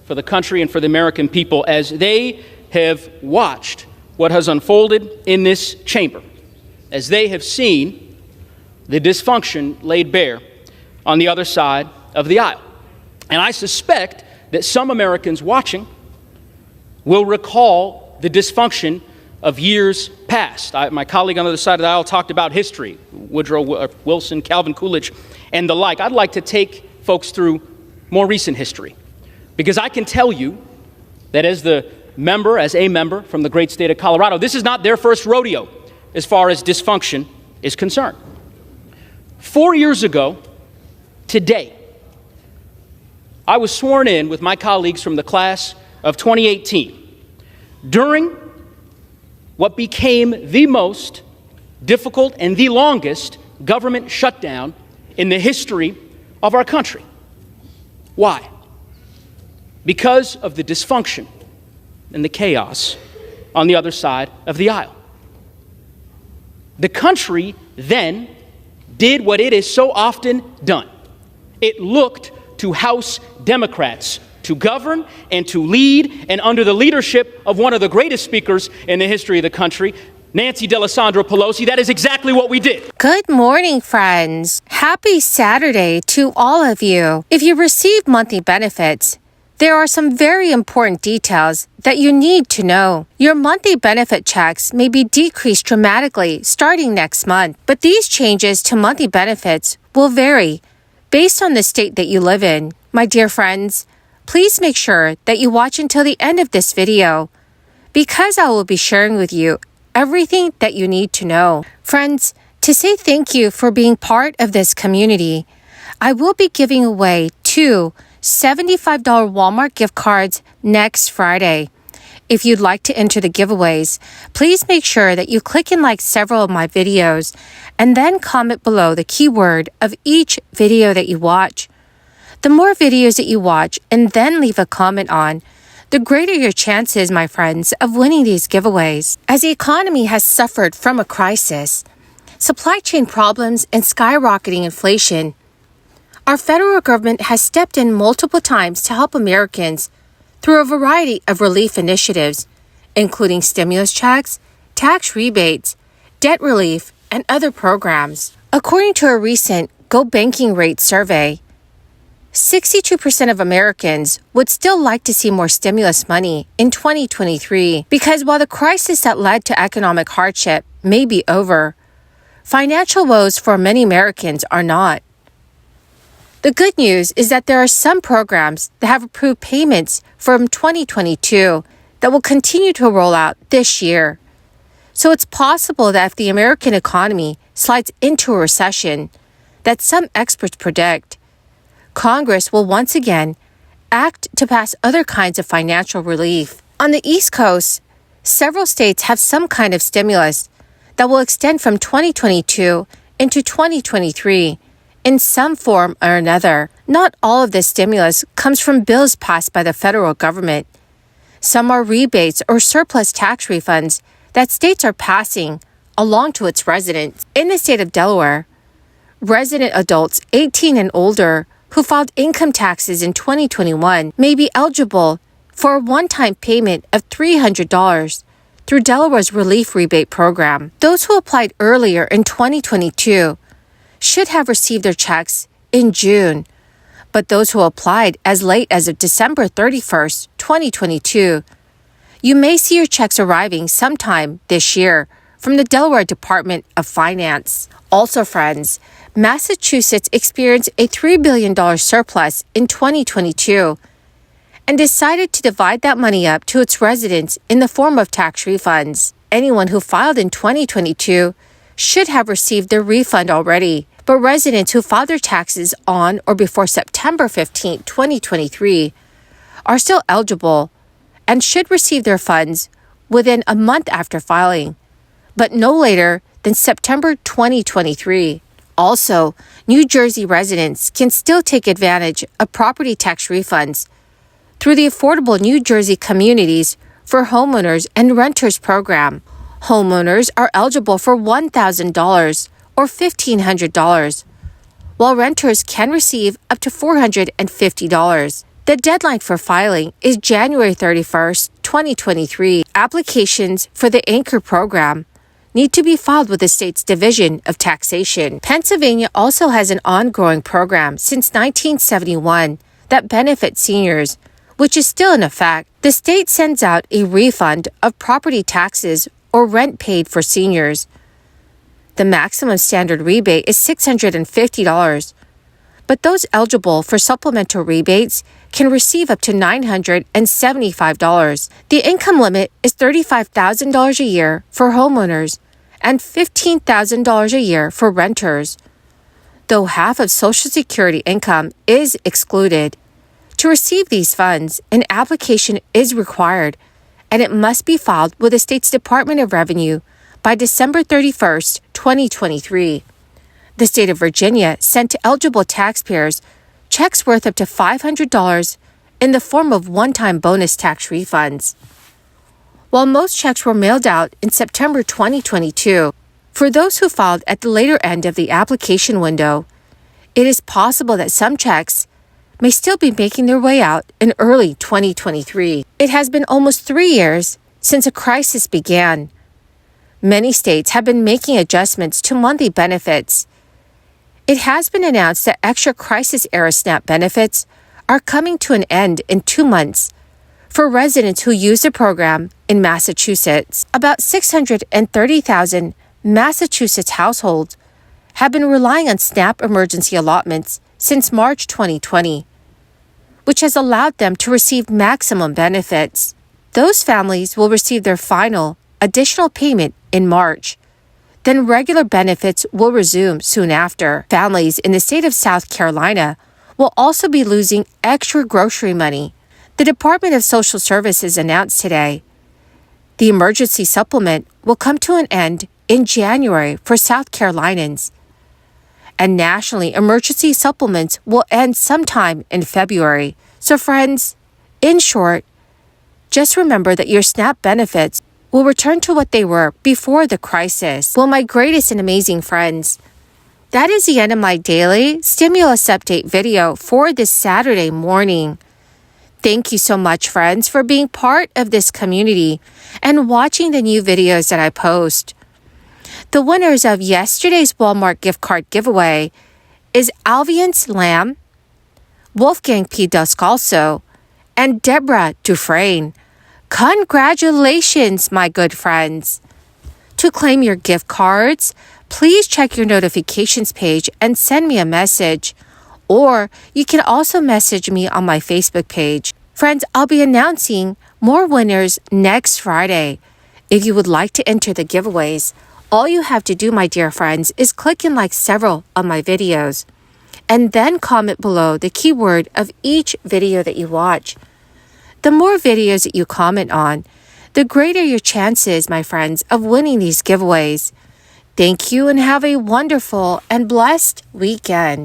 for the country and for the American people as they have watched what has unfolded in this chamber, as they have seen the dysfunction laid bare on the other side of the aisle. And I suspect that some Americans watching will recall the dysfunction of years past. My colleague on the other side of the aisle talked about history, Woodrow Wilson, Calvin Coolidge, and the like. I'd like to take folks through more recent history, because I can tell you that as a member from the great state of Colorado, this is not their first rodeo as far as dysfunction is concerned. 4 years ago today, I was sworn in with my colleagues from the class of 2018 during what became the most difficult and the longest government shutdown in the history of our country. Why? Because of the dysfunction and the chaos on the other side of the aisle. The country then did what it has so often done. It looked to House Democrats to govern and to lead, and under the leadership of one of the greatest speakers in the history of the country, Nancy Pelosi, that is exactly what we did. Good morning, friends. Happy Saturday to all of you. If you receive monthly benefits, there are some very important details that you need to know. Your monthly benefit checks may be decreased dramatically starting next month, but these changes to monthly benefits will vary based on the state that you live in. My dear friends, please make sure that you watch until the end of this video, because I will be sharing with you everything that you need to know. Friends, to say thank you for being part of this community, I will be giving away 2 $75 Walmart gift cards next Friday. If you'd like to enter the giveaways, please make sure that you click and like several of my videos and then comment below the keyword of each video that you watch. The more videos that you watch and then leave a comment on, the greater your chances, my friends, of winning these giveaways. As the economy has suffered from a crisis, supply chain problems, and skyrocketing inflation, our federal government has stepped in multiple times to help Americans through a variety of relief initiatives, including stimulus checks, tax rebates, debt relief, and other programs. According to a recent Go Banking Rate survey, 62% of Americans would still like to see more stimulus money in 2023 because while the crisis that led to economic hardship may be over, financial woes for many Americans are not. The good news is that there are some programs that have approved payments from 2022 that will continue to roll out this year. So it's possible that if the American economy slides into a recession that some experts predict, Congress will once again act to pass other kinds of financial relief. On the East Coast, several states have some kind of stimulus that will extend from 2022 into 2023 in some form or another. Not all of this stimulus comes from bills passed by the federal government. Some are rebates or surplus tax refunds that states are passing along to its residents. In the state of Delaware, resident adults 18 and older who filed income taxes in 2021 may be eligible for a one-time payment of $300 through Delaware's Relief Rebate Program. Those who applied earlier in 2022 should have received their checks in June, but those who applied as late as of December 31st, 2022, you may see your checks arriving sometime this year from the Delaware Department of Finance. Also, friends, Massachusetts experienced a $3 billion surplus in 2022 and decided to divide that money up to its residents in the form of tax refunds. Anyone who filed in 2022 should have received their refund already, but residents who filed their taxes on or before September 15, 2023 are still eligible and should receive their funds within a month after filing, but no later than September 2023. Also, New Jersey residents can still take advantage of property tax refunds through the Affordable New Jersey Communities for Homeowners and Renters program. Homeowners are eligible for $1,000 or $1,500, while renters can receive up to $450. The deadline for filing is January 31st, 2023. Applications for the Anchor program need to be filed with the state's Division of Taxation. Pennsylvania also has an ongoing program since 1971 that benefits seniors, which is still in effect. The state sends out a refund of property taxes or rent paid for seniors. The maximum standard rebate is $650, but those eligible for supplemental rebates can receive up to $975. The income limit is $35,000 a year for homeowners and $15,000 a year for renters, though half of Social Security income is excluded. To receive these funds, an application is required, and it must be filed with the state's Department of Revenue by December 31st, 2023. The state of Virginia sent to eligible taxpayers checks worth up to $500 in the form of one-time bonus tax refunds. While most checks were mailed out in September 2022, for those who filed at the later end of the application window, it is possible that some checks may still be making their way out in early 2023. It has been almost 3 years since a crisis began. Many states have been making adjustments to monthly benefits. It has been announced that extra crisis-era SNAP benefits are coming to an end in 2 months for residents who use the program in Massachusetts. About 630,000 Massachusetts households have been relying on SNAP emergency allotments since March 2020, which has allowed them to receive maximum benefits. Those families will receive their final additional payment in March. Then regular benefits will resume soon after. Families in the state of South Carolina will also be losing extra grocery money. The Department of Social Services announced today the emergency supplement will come to an end in January for South Carolinians. And nationally, emergency supplements will end sometime in February. So friends, in short, just remember that your SNAP benefits will return to what they were before the crisis. Well, my greatest and amazing friends, that is the end of my daily stimulus update video for this Saturday morning. Thank you so much, friends, for being part of this community and watching the new videos that I post. The winners of yesterday's Walmart gift card giveaway is Alviance Lamb, Wolfgang P. Descalso, and Deborah Dufresne. Congratulations, my good friends! To claim your gift cards, please check your notifications page and send me a message. Or you can also message me on my Facebook page. Friends, I'll be announcing more winners next Friday. If you would like to enter the giveaways, all you have to do, my dear friends, is click and like several of my videos, and then comment below the keyword of each video that you watch. The more videos that you comment on, the greater your chances, my friends, of winning these giveaways. Thank you and have a wonderful and blessed weekend.